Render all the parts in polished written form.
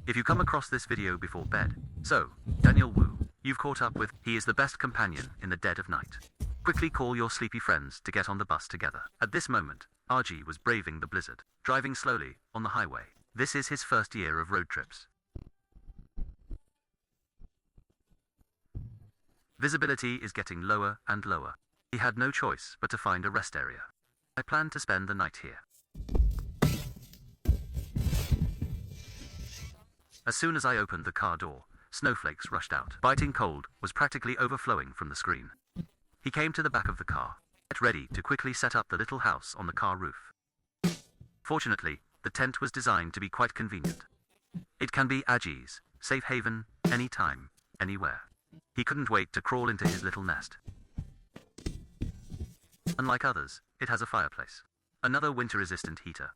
If you come across this video before bed, so, Daniel Wu, you've caught up with, he is the best companion in the dead of night. Quickly call your sleepy friends to get on the bus together. At this moment, RG was braving the blizzard, driving slowly on the highway. This is his first year of road trips. Visibility is getting lower and lower. He had no choice but to find a rest area. I plan to spend the night here. As soon as I opened the car door, snowflakes rushed out. Biting cold was practically overflowing from the screen. He came to the back of the car, get ready to quickly set up the little house on the car roof. Fortunately, the tent was designed to be quite convenient. It can be Aji's safe haven, anytime, anywhere. He couldn't wait to crawl into his little nest. Unlike others, it has a fireplace. Another winter-resistant heater.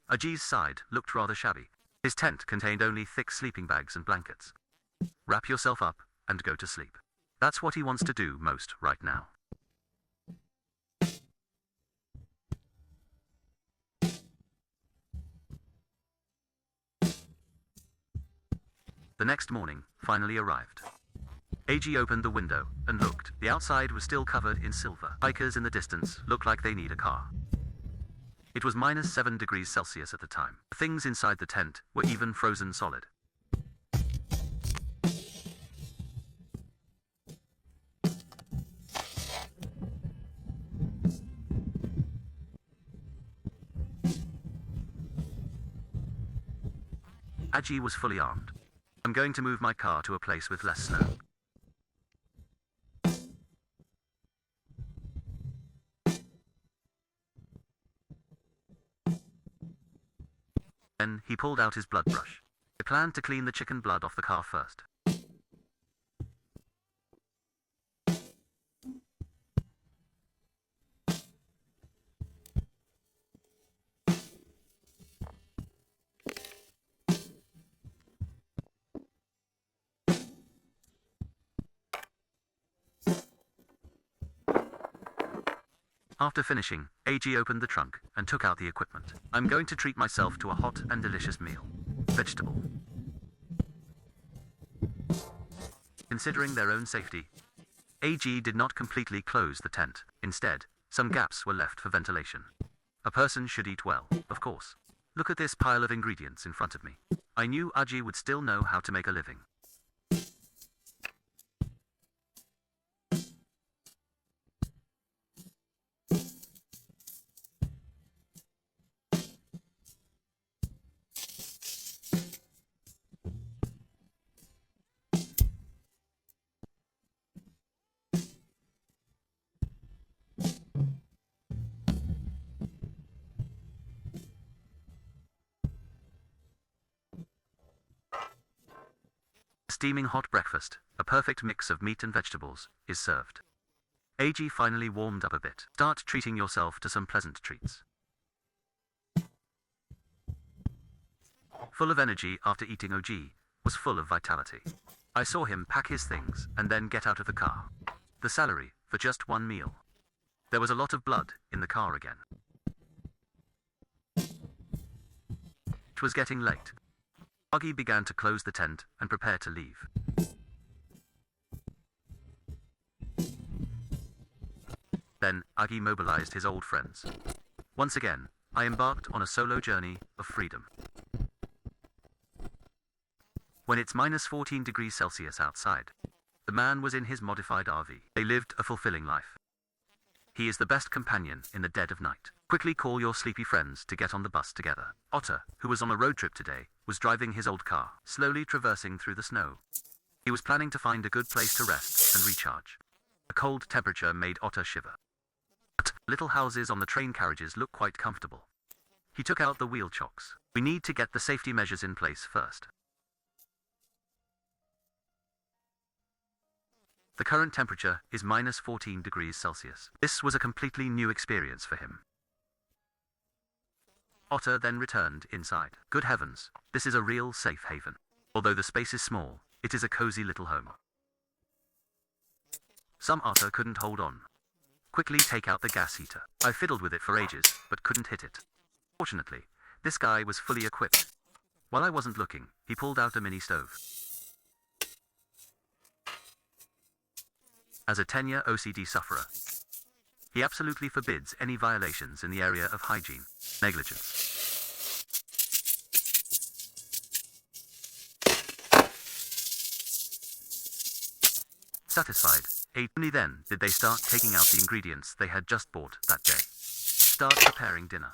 Aji's side looked rather shabby. His tent contained only thick sleeping bags and blankets. Wrap yourself up and go to sleep. That's what he wants to do most right now. The next morning finally arrived. AG opened the window and looked. The outside was still covered in silver. Hikers in the distance looked like they need a car. It was -7 degrees Celsius at the time. The things inside the tent were even frozen solid. Aji was fully armed. I'm going to move my car to a place with less snow. Then he pulled out his blood brush. He planned to clean the chicken blood off the car first. After finishing, AG opened the trunk and took out the equipment. I'm going to treat myself to a hot and delicious meal. Vegetable. Considering their own safety, AG did not completely close the tent. Instead, some gaps were left for ventilation. A person should eat well, of course. Look at this pile of ingredients in front of me. I knew Aji would still know how to make a living. Steaming hot breakfast, a perfect mix of meat and vegetables, is served. AG finally warmed up a bit. Start treating yourself to some pleasant treats. Full of energy after eating, OG was full of vitality. I saw him pack his things and then get out of the car. The salary for just one meal. There was a lot of blood in the car again. It was getting late. Agi began to close the tent and prepare to leave. Then, Agi mobilized his old friends. Once again, I embarked on a solo journey of freedom. When it's -14 degrees Celsius outside, the man was in his modified RV. They lived a fulfilling life. He is the best companion in the dead of night. Quickly call your sleepy friends to get on the bus together. Otter, who was on a road trip today, was driving his old car, slowly traversing through the snow. He was planning to find a good place to rest and recharge. The cold temperature made Otter shiver. But little houses on the train carriages look quite comfortable. He took out the wheel chocks. We need to get the safety measures in place first. The current temperature is -14 degrees Celsius. This was a completely new experience for him. Otter then returned inside. Good heavens, this is a real safe haven. Although the space is small, it is a cozy little home. Some Otter couldn't hold on. Quickly take out the gas heater. I fiddled with it for ages, but couldn't hit it. Fortunately, this guy was fully equipped. While I wasn't looking, he pulled out a mini stove. As a 10-year OCD sufferer, he absolutely forbids any violations in the area of hygiene, negligence. Satisfied, only then did they start taking out the ingredients they had just bought that day. Start preparing dinner.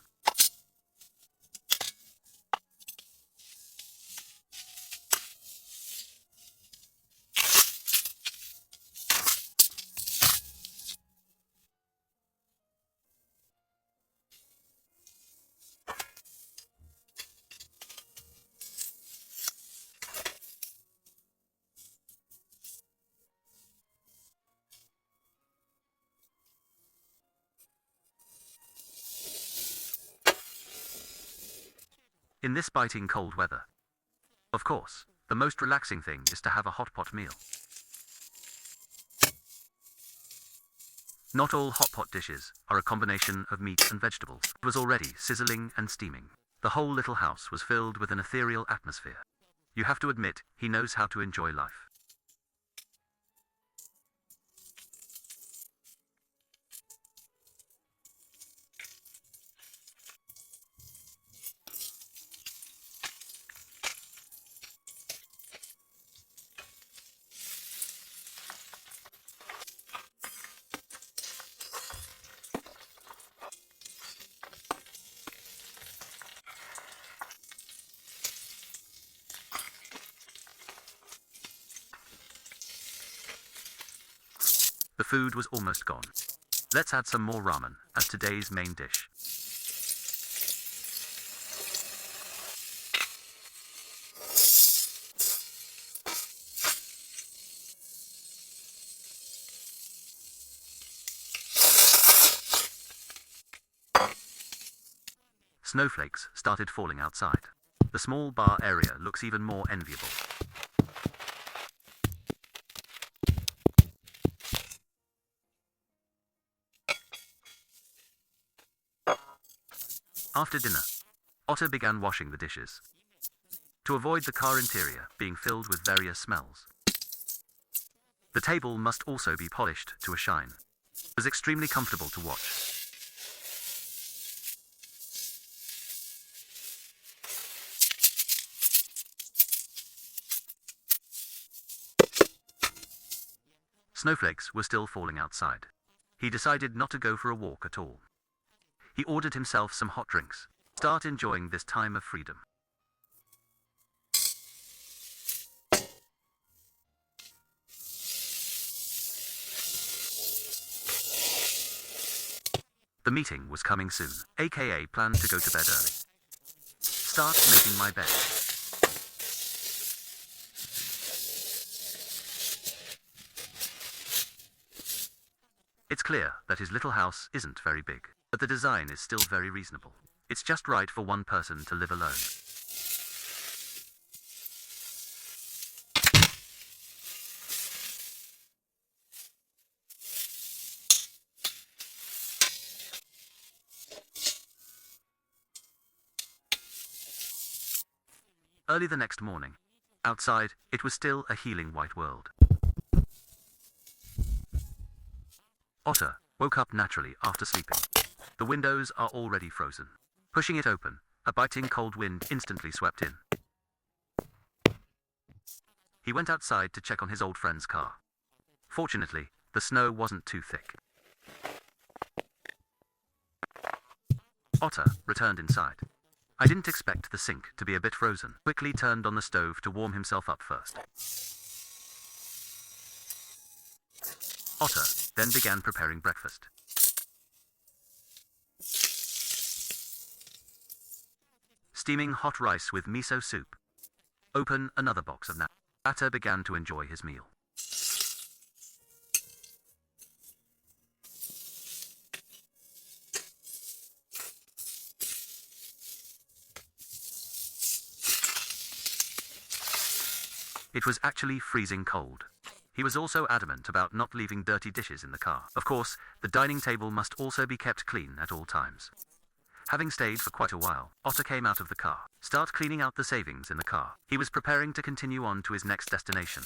In this biting cold weather, of course, the most relaxing thing is to have a hot pot meal. Not all hot pot dishes are a combination of meat and vegetables. It was already sizzling and steaming. The whole little house was filled with an ethereal atmosphere. You have to admit, he knows how to enjoy life. The food was almost gone. Let's add some more ramen as today's main dish. Snowflakes started falling outside. The small bar area looks even more enviable. After dinner, Otter began washing the dishes, to avoid the car interior being filled with various smells. The table must also be polished to a shine. It was extremely comfortable to watch. Snowflakes were still falling outside. He decided not to go for a walk at all. He ordered himself some hot drinks. Start enjoying this time of freedom. The meeting was coming soon, aka planned to go to bed early. Start making my bed. It's clear that his little house isn't very big, but the design is still very reasonable. It's just right for one person to live alone. Early the next morning, outside, it was still a healing white world. Otter woke up naturally after sleeping. The windows are already frozen. Pushing it open, a biting cold wind instantly swept in. He went outside to check on his old friend's car. Fortunately, the snow wasn't too thick. Otter returned inside. I didn't expect the sink to be a bit frozen. Quickly turned on the stove to warm himself up first. Otter then began preparing breakfast. Steaming hot rice with miso soup. Open another box of napkins. Otter began to enjoy his meal. It was actually freezing cold. He was also adamant about not leaving dirty dishes in the car. Of course, the dining table must also be kept clean at all times. Having stayed for quite a while, Otter came out of the car. Start cleaning out the savings in the car. He was preparing to continue on to his next destination.